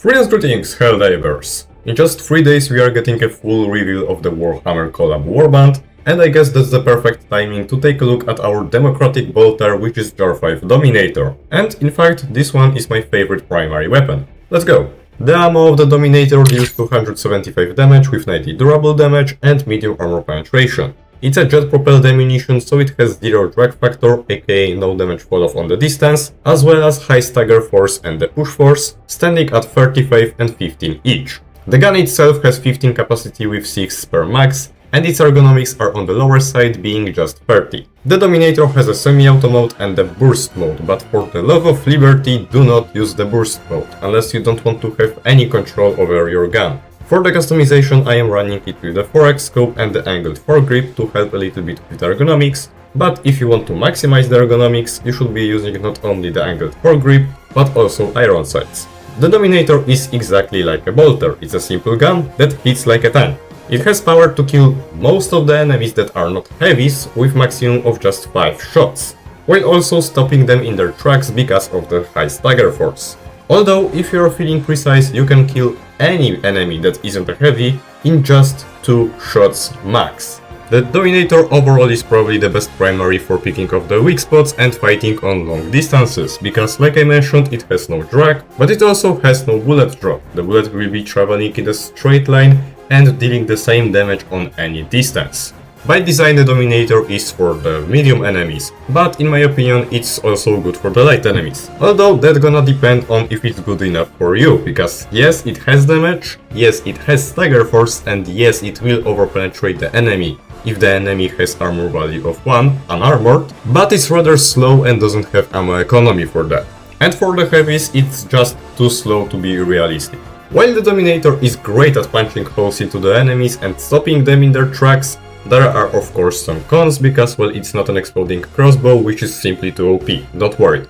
Greetings, Helldivers! In just 3 days we are getting a full reveal of the Warhammer collab warband, and I guess that's the perfect timing to take a look at our democratic bolter, which is Jar-5 Dominator. And in fact, this one is my favorite primary weapon. Let's go! The ammo of the Dominator deals 275 damage with 90 durable damage and medium armor penetration. It's a jet-propelled ammunition, so it has 0 drag factor, aka no damage fall off on the distance, as well as high stagger force and the push force, standing at 35 and 15 each. The gun itself has 15 capacity with 6 per max, and its ergonomics are on the lower side, being just 30. The Dominator has a semi-auto mode and a burst mode, but for the love of liberty, do not use the burst mode, unless you don't want to have any control over your gun. For the customization, I am running it with the 4x scope and the angled foregrip to help a little bit with ergonomics, but if you want to maximize the ergonomics, you should be using not only the angled foregrip, but also iron sights. The Dominator is exactly like a bolter. It's a simple gun that hits like a tank. It has power to kill most of the enemies that are not heavies with maximum of just 5 shots, while also stopping them in their tracks because of the high stagger force. Although, if you are feeling precise, you can kill any enemy that isn't a heavy in just 2 shots max. The Dominator overall is probably the best primary for picking off the weak spots and fighting on long distances, because like I mentioned, it has no drag, but it also has no bullet drop. The bullet will be traveling in a straight line and dealing the same damage on any distance. By design, the Dominator is for the medium enemies, but in my opinion it's also good for the light enemies. Although that's gonna depend on if it's good enough for you, because yes, it has damage, yes, it has stagger force, and yes, it will overpenetrate the enemy if the enemy has armor value of 1, unarmored, but it's rather slow and doesn't have ammo economy for that. And for the heavies, it's just too slow to be realistic. While the Dominator is great at punching holes into the enemies and stopping them in their tracks, there are of course some cons because, well, it's not an exploding crossbow, which is simply too OP, don't worry.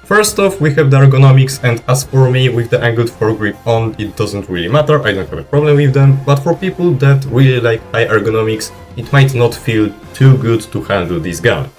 First off, we have the ergonomics, and as for me, with the angled foregrip on, it doesn't really matter, I don't have a problem with them, but for people that really like high ergonomics, it might not feel too good to handle this gun.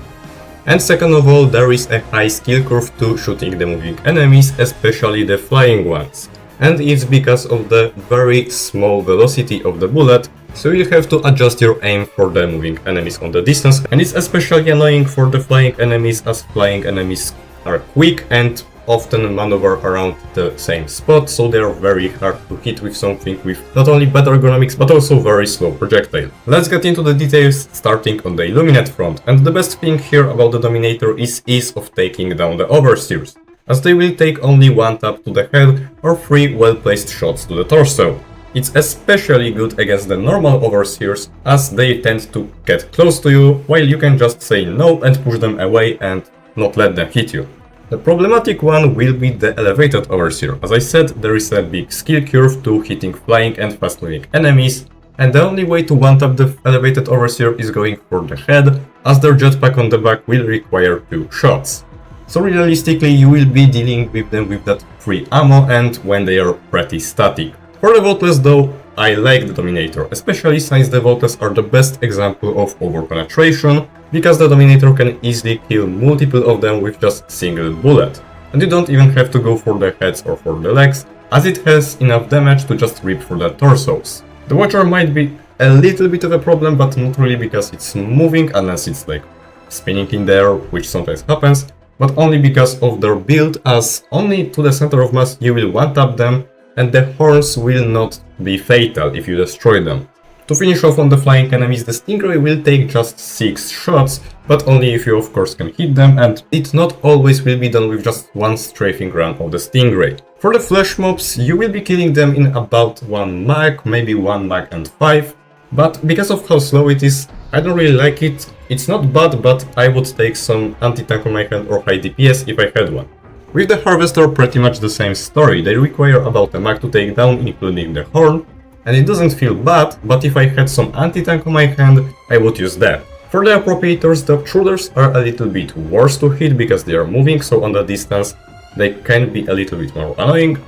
And second of all, there is a high skill curve to shooting the moving enemies, especially the flying ones. And it's because of the very small velocity of the bullet, so you have to adjust your aim for the moving enemies on the distance, and it's especially annoying for the flying enemies, as flying enemies are quick and often maneuver around the same spot, so they are very hard to hit with something with not only better ergonomics but also very slow projectile. Let's get into the details, starting on the illuminate front, and the best thing here about the Dominator is ease of taking down the overseers, as they will take only 1 tap to the head or 3 well-placed shots to the torso. It's especially good against the normal overseers, as they tend to get close to you, while you can just say no and push them away and not let them hit you. The problematic one will be the elevated overseer. As I said, there is a big skill curve to hitting flying and fast moving enemies, and the only way to one-tap the elevated overseer is going for the head, as their jetpack on the back will require 2 shots. So realistically, you will be dealing with them with that free ammo and when they are pretty static. For the Voltless though, I like the Dominator, especially since the Voltless are the best example of overpenetration, because the Dominator can easily kill multiple of them with just single bullet. And you don't even have to go for the heads or for the legs, as it has enough damage to just rip through the torsos. The Watcher might be a little bit of a problem, but not really, because it's moving unless it's like spinning in the air, which sometimes happens, but only because of their build, as only to the center of mass you will one-tap them, and the horns will not be fatal if you destroy them. To finish off on the flying enemies, the Stingray will take just 6 shots, but only if you of course can hit them, and it not always will be done with just 1 strafing run of the Stingray. For the flesh mobs, you will be killing them in about 1 mag, maybe 1 mag and 5, but because of how slow it is, I don't really like it. It's not bad, but I would take some anti-tank on my hand or high DPS if I had one. With the Harvester, pretty much the same story. They require about a mag to take down, including the horn, and it doesn't feel bad, but if I had some anti-tank on my hand, I would use that. For the Appropriators, the Obtruders are a little bit worse to hit because they are moving, so on the distance they can be a little bit more annoying,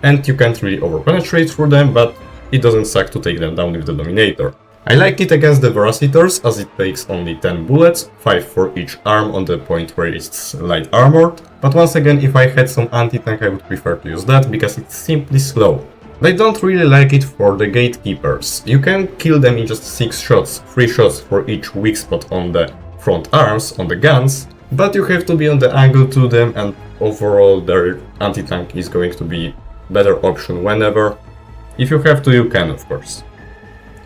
and you can't really overpenetrate through them, but it doesn't suck to take them down with the Dominator. I like it against the Veracitors as it takes only 10 bullets, 5 for each arm on the point where it's light armored, but once again if I had some anti-tank I would prefer to use that because it's simply slow. I don't really like it for the gatekeepers. You can kill them in just 6 shots, 3 shots for each weak spot on the front arms, on the guns, but you have to be on the angle to them and overall their anti-tank is going to be better option whenever. If you have to, you can of course.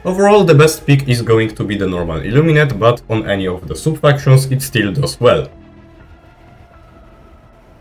Overall the best pick is going to be the normal Illuminate, but on any of the sub-factions it still does well.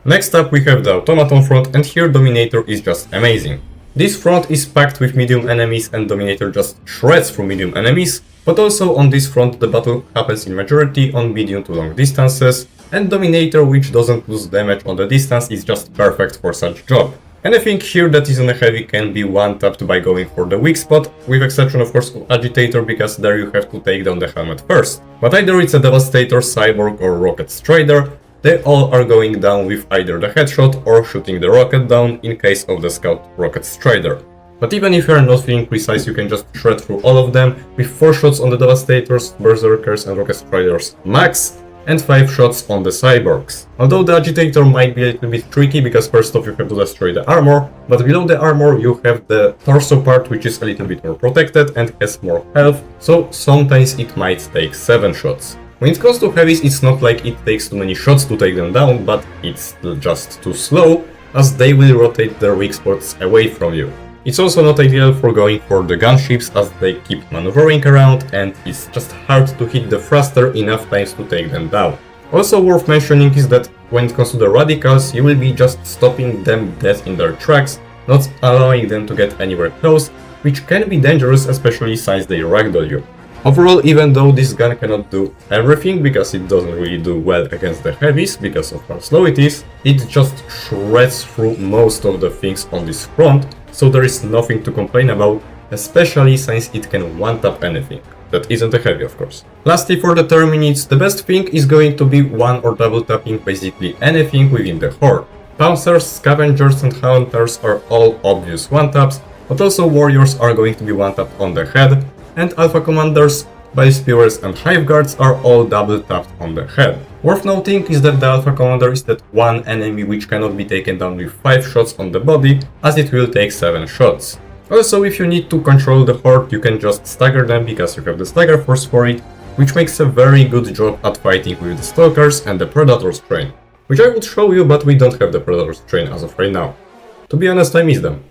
Next up we have the Automaton front, and here Dominator is just amazing. This front is packed with medium enemies and Dominator just shreds through medium enemies, but also on this front the battle happens in majority on medium to long distances, and Dominator, which doesn't lose damage on the distance, is just perfect for such job. Anything here that is on a heavy can be one-tapped by going for the weak spot, with exception of course of Agitator, because there you have to take down the helmet first. But either it's a Devastator, Cyborg or Rocket Strider, they all are going down with either the headshot or shooting the rocket down in case of the Scout Rocket Strider. But even if you are not feeling precise, you can just shred through all of them with 4 shots on the Devastators, Berserkers and Rocket Striders max, and 5 shots on the Cyborgs. Although the Agitator might be a little bit tricky because first off you have to destroy the armor, but below the armor you have the torso part which is a little bit more protected and has more health, so sometimes it might take 7 shots. When it comes to heavies, it's not like it takes too many shots to take them down, but it's just too slow, as they will rotate their weak spots away from you. It's also not ideal for going for the gunships, as they keep maneuvering around and it's just hard to hit the thruster enough times to take them down. Also worth mentioning is that when it comes to the radicals, you will be just stopping them dead in their tracks, not allowing them to get anywhere close, which can be dangerous, especially since they ragdoll you. Overall, even though this gun cannot do everything, because it doesn't really do well against the heavies because of how slow it is, it just shreds through most of the things on this front, so there is nothing to complain about, especially since it can one-tap anything. That isn't a heavy, of course. Lastly, for the Terminids, the best thing is going to be one or double tapping basically anything within the horde. Pouncers, Scavengers and Hunters are all obvious one-taps, but also Warriors are going to be one-tapped on the head, and Alpha Commanders, Bile Spewers and Hive Guards are all double tapped on the head. Worth noting is that the Alpha Commander is that one enemy which cannot be taken down with 5 shots on the body, as it will take 7 shots. Also, if you need to control the horde, you can just stagger them because you have the stagger force for it, which makes a very good job at fighting with the Stalkers and the Predator's train, which I would show you, but we don't have the Predator's train as of right now. To be honest, I miss them.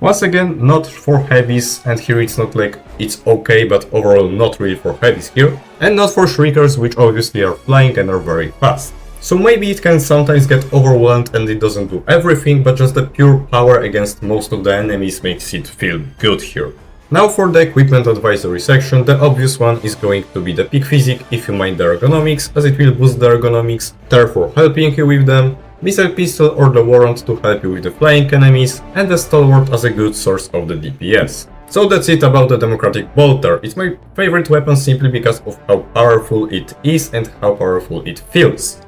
Once again, not for heavies, and here it's not like it's okay, but overall not really for heavies here, and not for Shriekers, which obviously are flying and are very fast. So maybe it can sometimes get overwhelmed and it doesn't do everything, but just the pure power against most of the enemies makes it feel good here. Now for the equipment advisory section, the obvious one is going to be the Peak Physique if you mind the ergonomics, as it will boost the ergonomics, therefore helping you with them, Missile Pistol or the Warrant to help you with the flying enemies, and the Stalwart as a good source of the DPS. So that's it about the Democratic Bolter. It's my favorite weapon simply because of how powerful it is and how powerful it feels.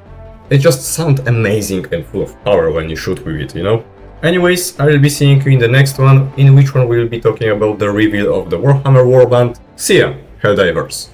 It just sounds amazing and full of power when you shoot with it, you know? Anyways, I will be seeing you in the next one, in which one we will be talking about the reveal of the Warhammer Warband. See ya, Helldivers!